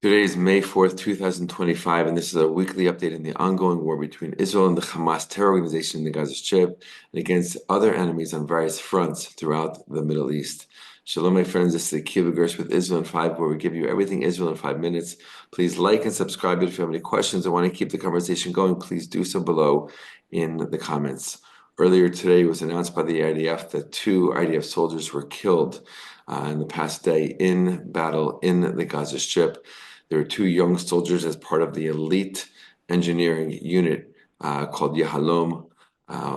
Today is May 4th, 2025, and this is a weekly update in the ongoing war between Israel and the Hamas terror organization in the Gaza Strip and against other enemies on various fronts throughout the Middle East. Shalom, my friends. This is the Kiva Gersh with Israel in 5, where we give you everything Israel in 5 minutes. Please like and subscribe. If you have any questions or want to keep the conversation going, please do so below in the comments. Earlier today, it was announced by the IDF that 2 IDF soldiers were killed in the past day in battle in the Gaza Strip. There were 2 young soldiers as part of the elite engineering unit called Yahalom,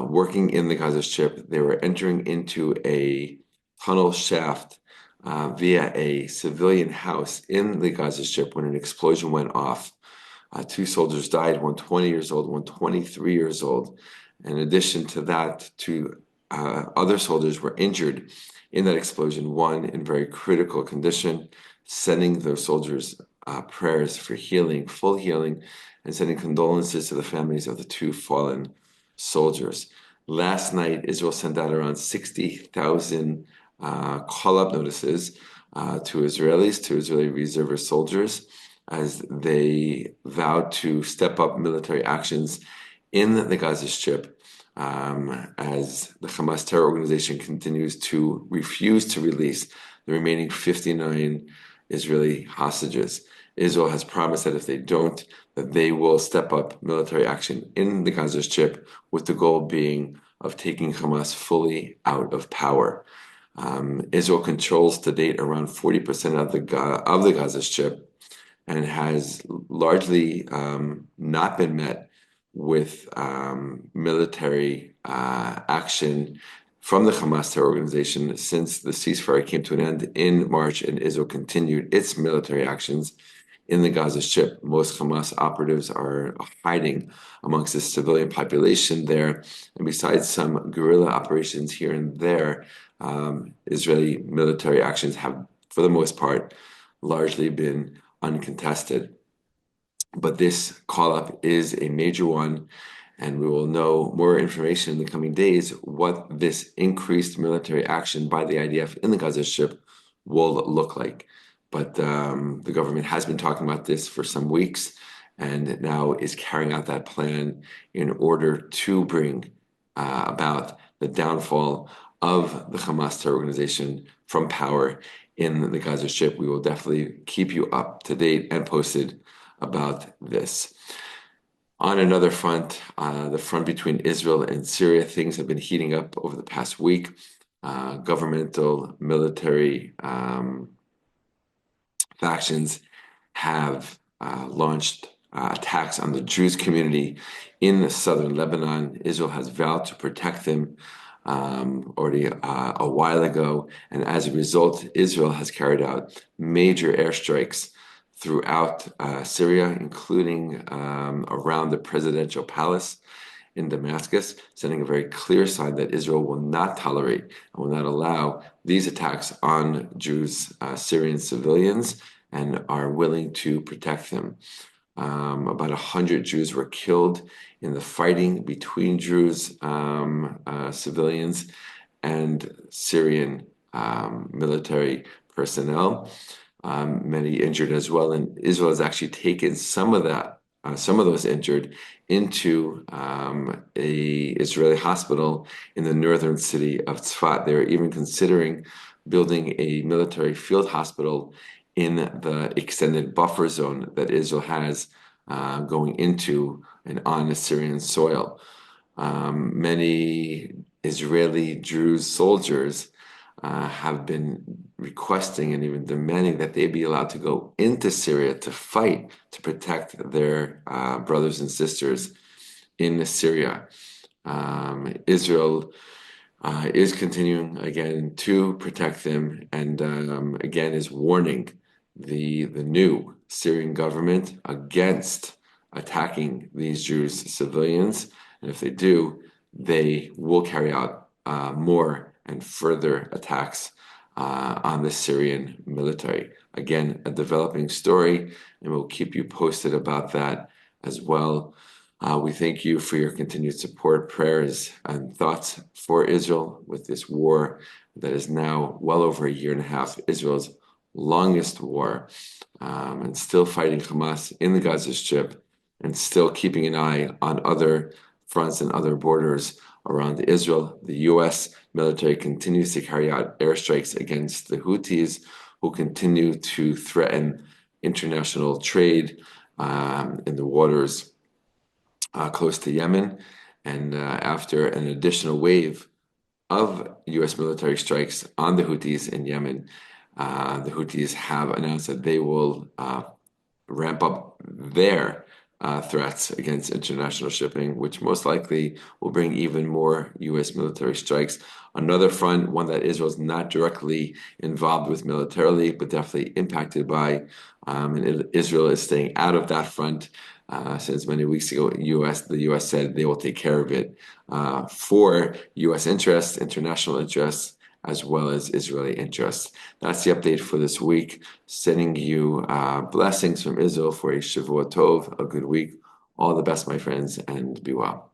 working in the Gaza Strip. They were entering into a tunnel shaft via a civilian house in the Gaza Strip when an explosion went off. 2 soldiers died, one 20 years old, one 23 years old. In addition to that, 2 other soldiers were injured in that explosion, one in very critical condition, sending those soldiers prayers for healing, full healing, and sending condolences to the families of the 2 fallen soldiers. Last night, Israel sent out around 60,000 call-up notices to Israelis, to Israeli reservist soldiers, as they vowed to step up military actions in the Gaza Strip, as the Hamas terror organization continues to refuse to release the remaining 59 Israeli hostages. Israel has promised that if they don't, that they will step up military action in the Gaza Strip, with the goal being of taking Hamas fully out of power. Israel controls to date around 40% of the Gaza Strip, and has largely not been met with military action from the Hamas terror organization since the ceasefire came to an end in March, and Israel continued its military actions in the Gaza Strip. Most Hamas operatives are hiding amongst the civilian population there, and besides some guerrilla operations here and there, Israeli military actions have, for the most part, largely been uncontested. But this call-up is a major one, and we will know more information in the coming days what this increased military action by the IDF in the Gaza Strip will look like. But the government has been talking about this for some weeks, and now is carrying out that plan in order to bring about the downfall of the Hamas terror organization from power in the Gaza Strip. We will definitely keep you up to date and posted about this. On another front, the front between Israel and Syria, things have been heating up over the past week. Governmental military factions have launched attacks on the Druze community in southern Lebanon. Israel has vowed to protect them already a while ago, and as a result, Israel has carried out major airstrikes throughout Syria, including around the presidential palace in Damascus, sending a very clear sign that Israel will not tolerate and will not allow these attacks on Jews, Syrian civilians, and are willing to protect them. About 100 Jews were killed in the fighting between Druze civilians and Syrian military personnel. Many injured as well, and Israel has actually taken some of those injured into a Israeli hospital in the northern city of Tzfat. They are even considering building a military field hospital in the extended buffer zone that Israel has going into and on Syrian soil. Many Israeli Druze soldiers have been requesting and even demanding that they be allowed to go into Syria to fight to protect their brothers and sisters in Syria. Israel is continuing again to protect them, and again is warning the new Syrian government against attacking these Jewish civilians, and if they do, they will carry out more and further attacks on the Syrian military. Again, a developing story, and we'll keep you posted about that as well. We thank you for your continued support, prayers, and thoughts for Israel with this war that is now well over a year and a half. Israel's longest war, and still fighting Hamas in the Gaza Strip, and still keeping an eye on other fronts and other borders around Israel. The U.S. military continues to carry out airstrikes against the Houthis, who continue to threaten international trade in the waters close to Yemen. And after an additional wave of U.S. military strikes on the Houthis in Yemen, the Houthis have announced that they will ramp up their threats against international shipping, which most likely will bring even more U.S. military strikes. Another front, one that Israel is not directly involved with militarily, but definitely impacted by, and Israel is staying out of that front. Since many weeks ago, the U.S. said they will take care of it for U.S. interests, international interests, as well as Israeli interests. That's the update for this week. Sending you blessings from Israel for a Shavua Tov, a good week. All the best, my friends, and be well.